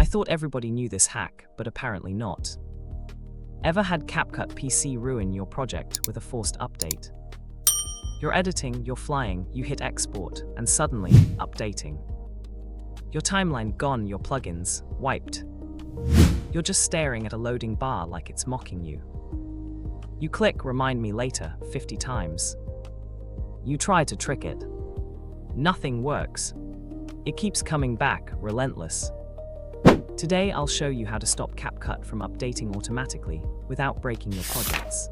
thought everybody knew this hack, but apparently not. Ever had Capcut PC ruin your project with a forced update? You're editing, you're flying, you hit export, and suddenly, updating. Your timeline gone, your plugins wiped. You're just staring at a loading bar like it's mocking you. You click remind me later 50 times. You try to trick it. Nothing works. It keeps coming back, relentless. Today I'll show you how to stop Capcut from updating automatically without breaking your projects.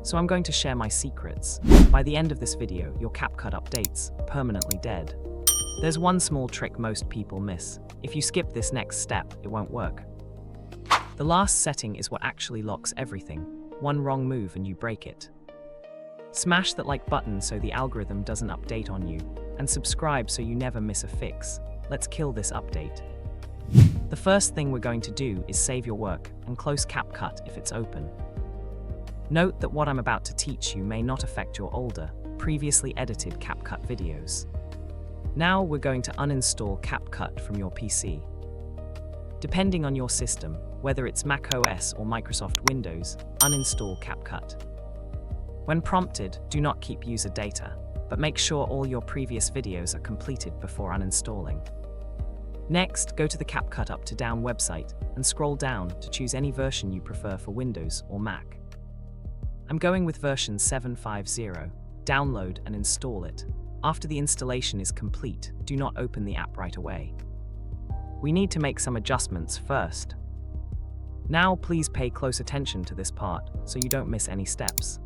So I'm going to share my secrets. By the end of this video, your Capcut update's permanently dead. There's one small trick most people miss. If you skip this next step, it won't work. The last setting is what actually locks everything. One wrong move and you break it. Smash that like button so the algorithm doesn't update on you, and subscribe so you never miss a fix. Let's kill this update. The first thing we're going to do is save your work and close Capcut if it's open. Note that what I'm about to teach you may not affect your older, previously edited Capcut videos. Now we're going to uninstall Capcut from your PC. Depending on your system, whether it's macOS or Microsoft Windows, uninstall Capcut. When prompted, do not keep user data, but make sure all your previous videos are completed before uninstalling. Next, go to the Capcut Up to Down website and scroll down to choose any version you prefer for Windows or Mac. I'm going with version 7.50. Download and install it. After the installation is complete, do not open the app right away. We need to make some adjustments first. Now please pay close attention to this part so you don't miss any steps.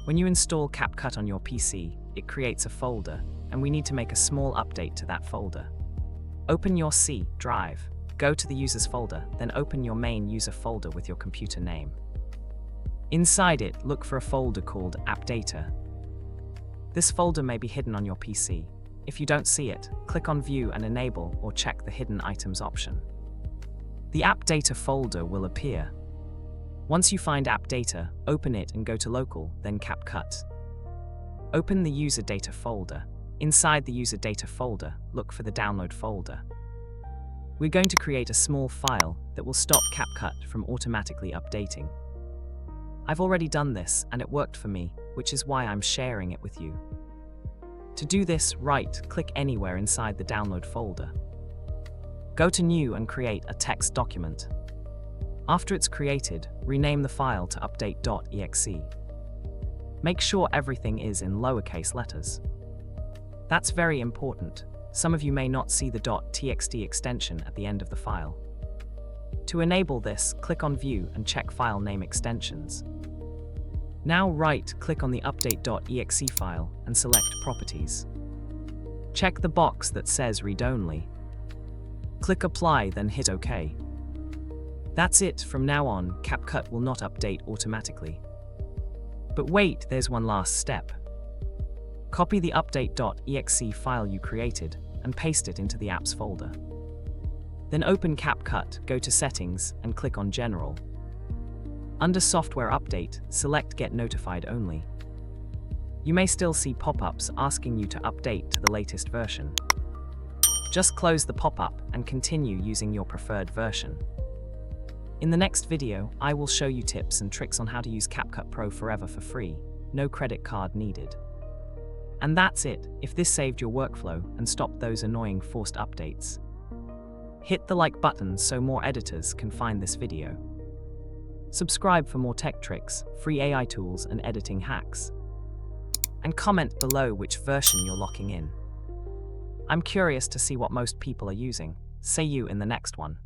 When you install Capcut on your PC, it creates a folder, and we need to make a small update to that folder. Open your C drive, go to the users folder, then open your main user folder with your computer name. Inside it, look for a folder called App Data. This folder may be hidden on your PC. If you don't see it, click on View and enable or check the Hidden Items option. The App Data folder will appear. Once you find App Data, open it and go to Local, then Capcut. Open the User Data folder. Inside the User Data folder, look for the Download folder. We're going to create a small file that will stop Capcut from automatically updating. I've already done this and it worked for me, which is why I'm sharing it with you. To do this, right-click anywhere inside the Download folder. Go to New and create a text document. After it's created, rename the file to update.exe. Make sure everything is in lowercase letters. That's very important. Some of you may not see the .txt extension at the end of the file. To enable this, click on View and check File Name Extensions. Now right-click on the update.exe file and select Properties. Check the box that says Read Only. Click Apply, then hit OK. That's it. From now on, Capcut will not update automatically. But wait, there's one last step. Copy the update.exe file you created and paste it into the Apps folder. Then open Capcut, go to Settings, and click on General. Under Software Update, select Get Notified Only. You may still see pop-ups asking you to update to the latest version. Just close the pop-up and continue using your preferred version. In the next video, I will show you tips and tricks on how to use Capcut Pro forever for free, no credit card needed. And that's it. If this saved your workflow and stopped those annoying forced updates, hit the like button so more editors can find this video. Subscribe for more tech tricks, free AI tools and editing hacks. And comment below which version you're locking in. I'm curious to see what most people are using. See you in the next one.